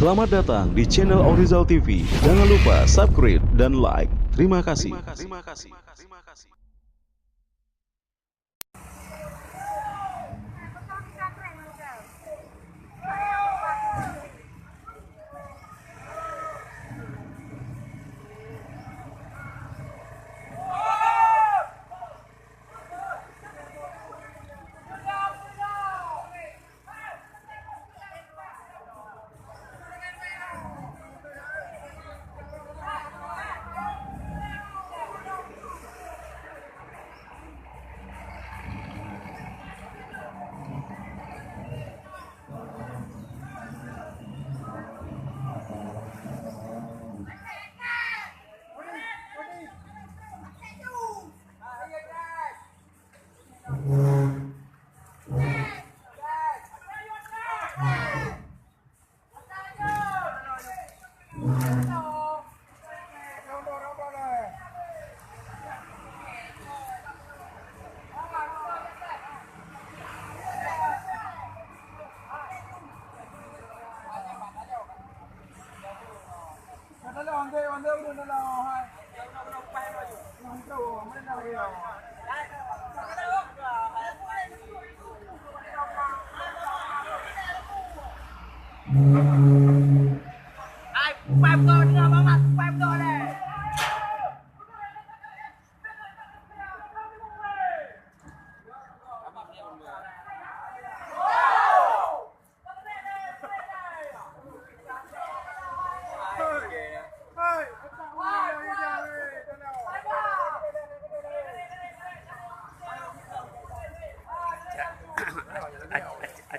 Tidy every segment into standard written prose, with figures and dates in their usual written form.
Selamat datang di channel Orizal TV. Jangan lupa subscribe dan like. Terima kasih.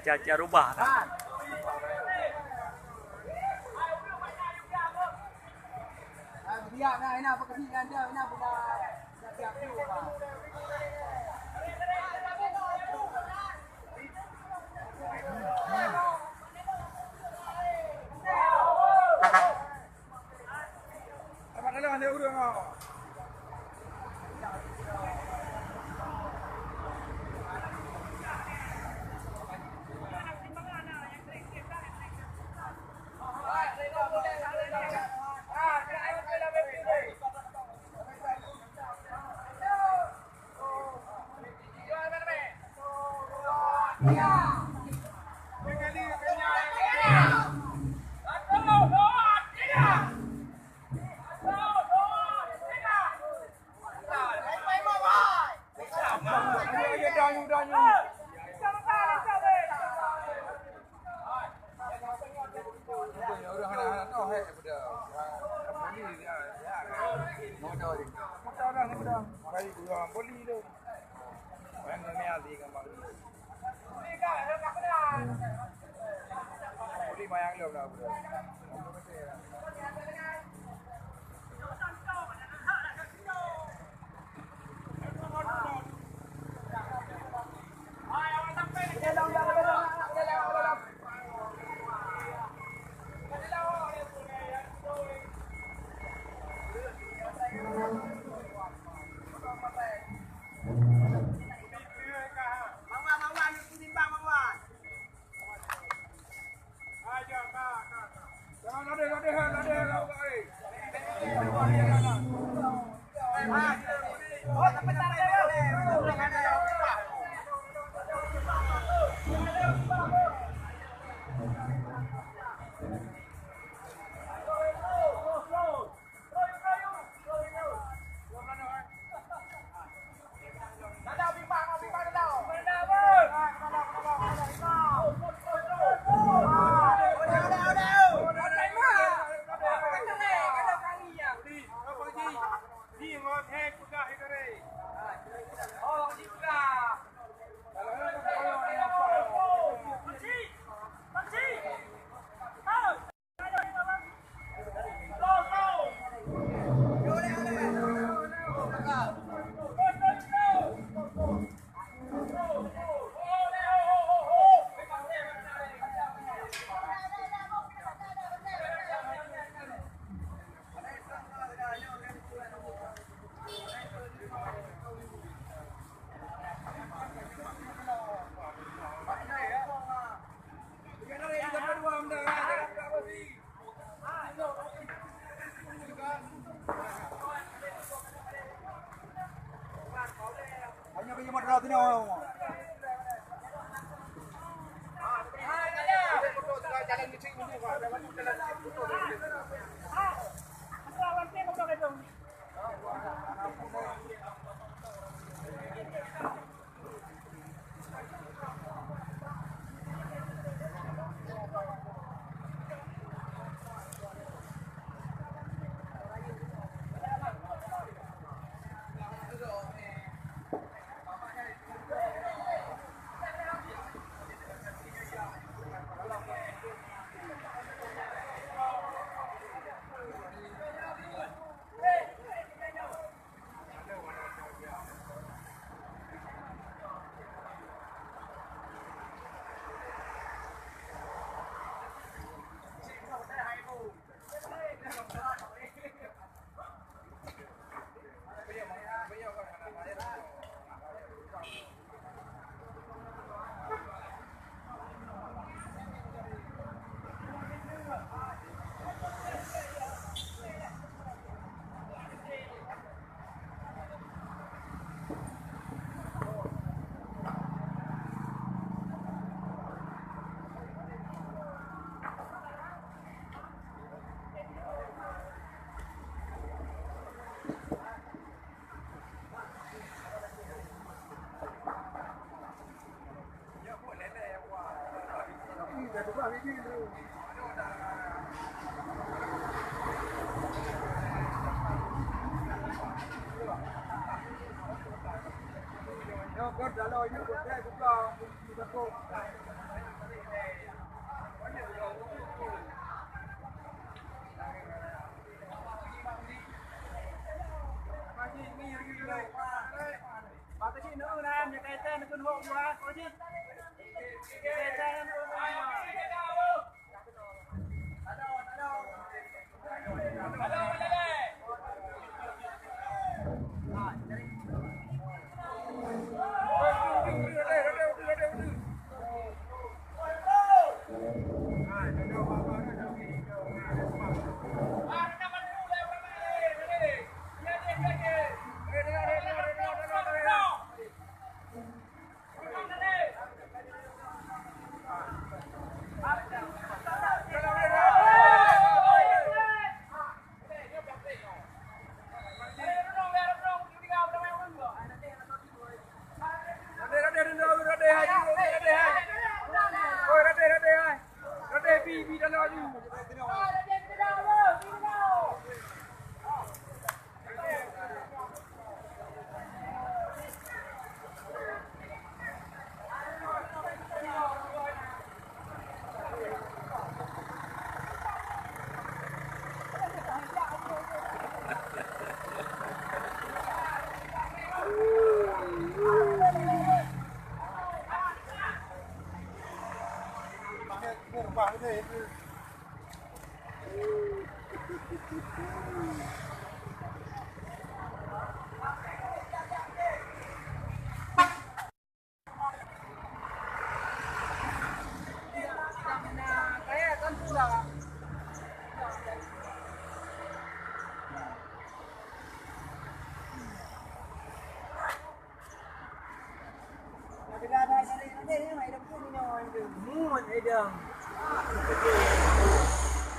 Ajar rubah kan? Dia nak apa kesian dia nak buka siap tu. Apa kalau anda urang ah? buat rawat ini orang. Jalan di sini ni,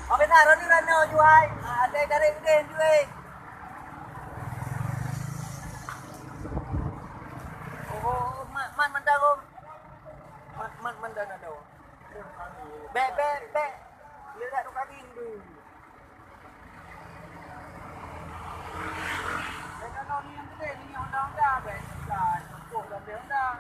Ở nào đó đi lên nào chú hai. Đây chú ơi. Man dah kom. Man dah ada. Be. Dia dah tukar rindu. Kalau ni yang gede ni orang dah be. Dah, kok dah be dah.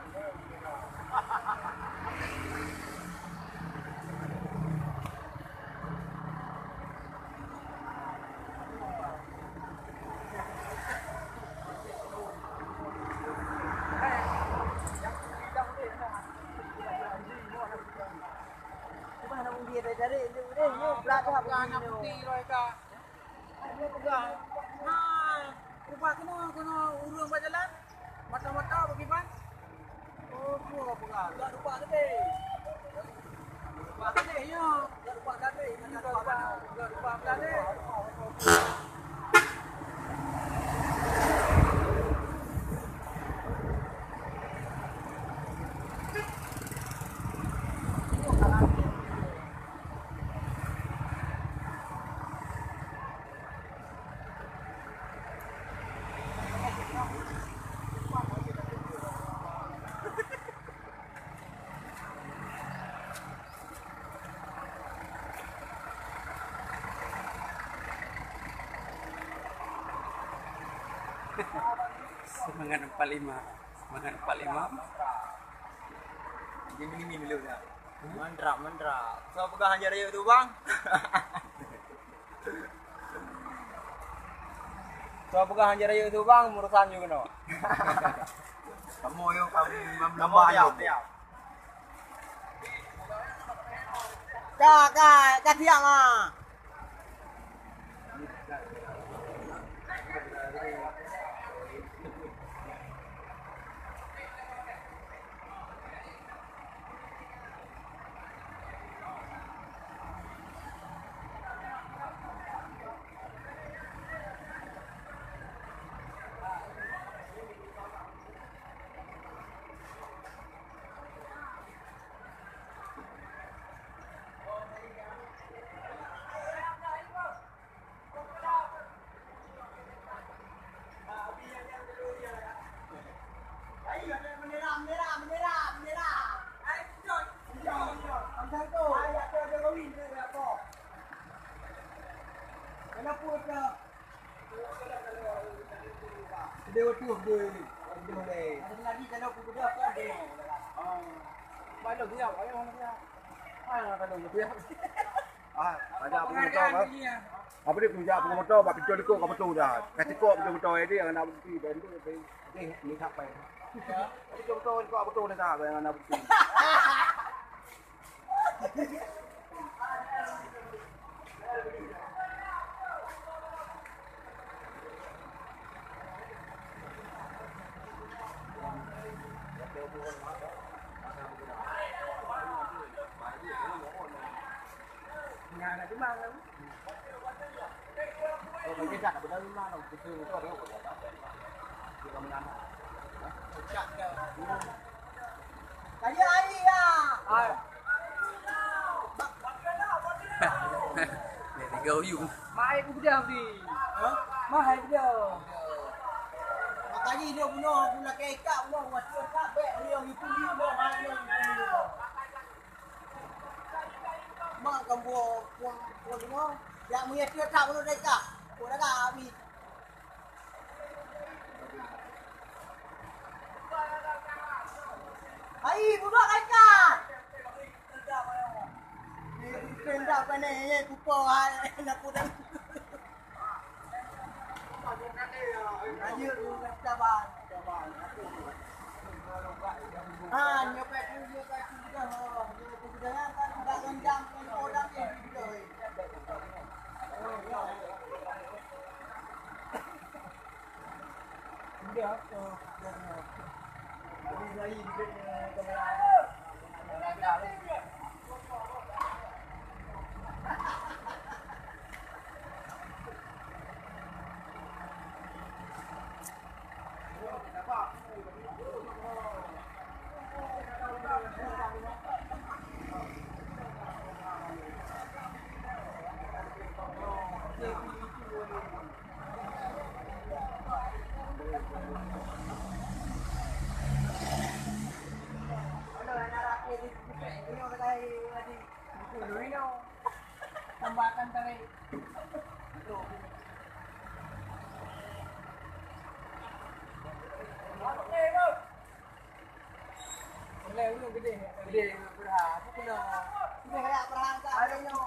Dari ni belakang anak putih mereka. Dia pegang. Rupa kena urung berjalan. Mata-mata bagaimana? Oh, dua pegang. Tak rupa gede. Rupa gede nya. Tak rupa gede. Tak rupa gede. Semangat 45. Semangat 45. Dia mini dulu dah. Mandrak. So pegang Haji Raya tu bang. So pegang Haji Raya tu bang, urusan juga no. Kamu yo kamu nambah yo. Kak tiang ah. Dia tu dia ni. Ada lagi kalau aku dia apa dia. Baik dia, ayo dia. Kalau dia. Ada apa motor apa? Apa dia punya apa motor, apa pintu dia kau betul dah. Kasi kau betul dia yang nak bukti dan tu ni sampai. Tapi betul kau betul dah yang nak bukti. Nhà này chúng mang lắm. Cái chặt ở bên đây mang đồng từ từ cho đâu. Thì làm ăn. Chặt kìa. Cái gì ai đi à? Để gấu dùng. Mai cũng đi làm gì? Mai hay bây giờ. Cái gì đâu nó cũng là cái cạo nó mà chưa cạo bẹ nhiều như cũng như nó mai nhiều. Mà cầm bùa đúng không? Dạ mình chưa thảo nó đây cả. Của nó cả bị. Ấy, bố bác anh cả. Trên đảo cái này cũng có ai là cô đang. Như ta bàn. Nhiều cái đang gần cô đang đi rồi. Được. Đi ra nhìn bên camera. Tambahkan tadi. Lewat gede berhak. Itu kena. Itu kayak perangkat. Ada yang.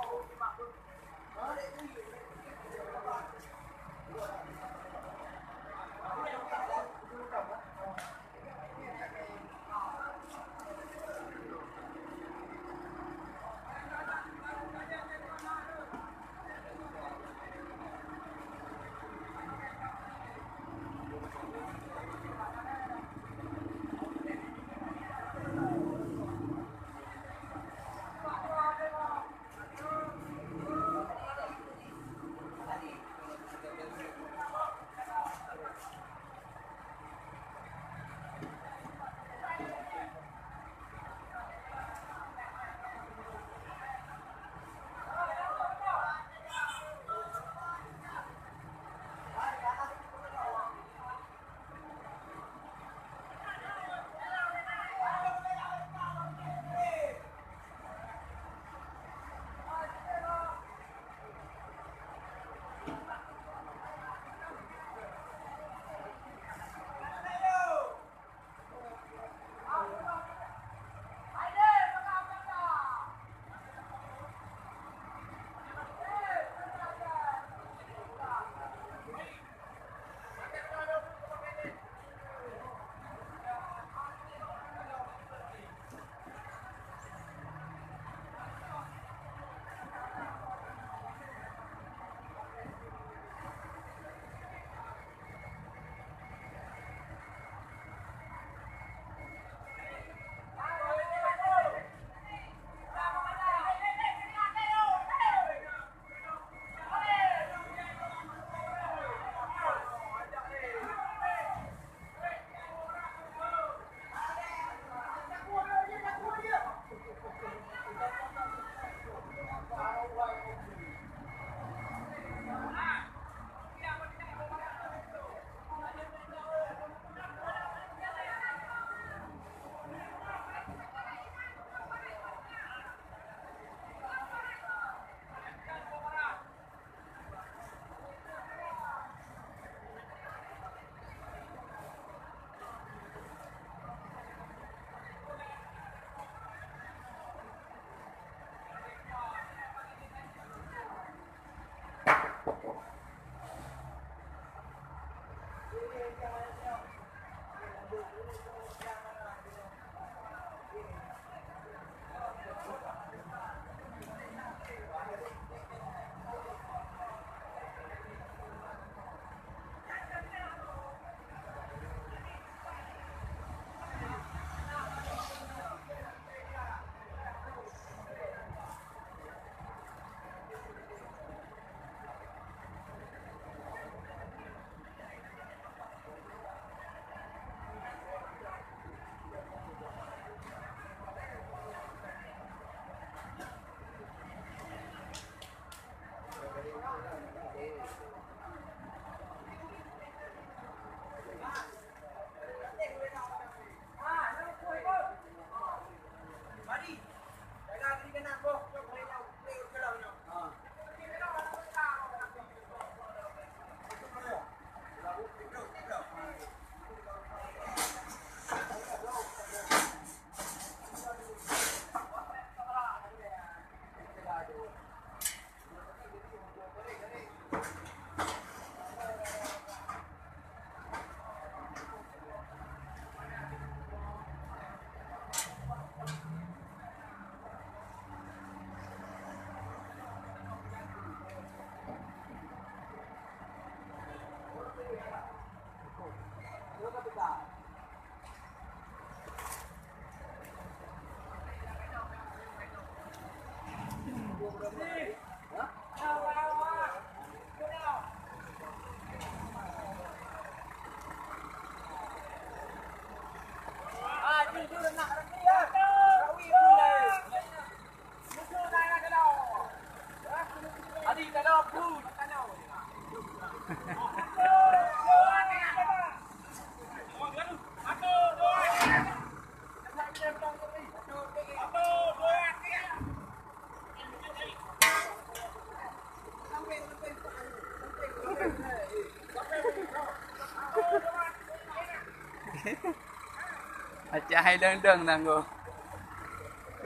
อาจารย์ให้เดิงๆนะกู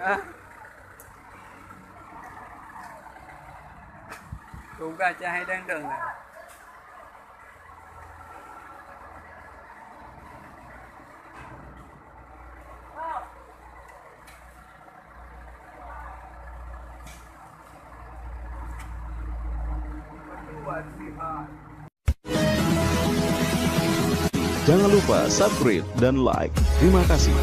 นะกูก็จะให้เดิงๆนะ Jangan lupa subscribe dan like. Terima kasih.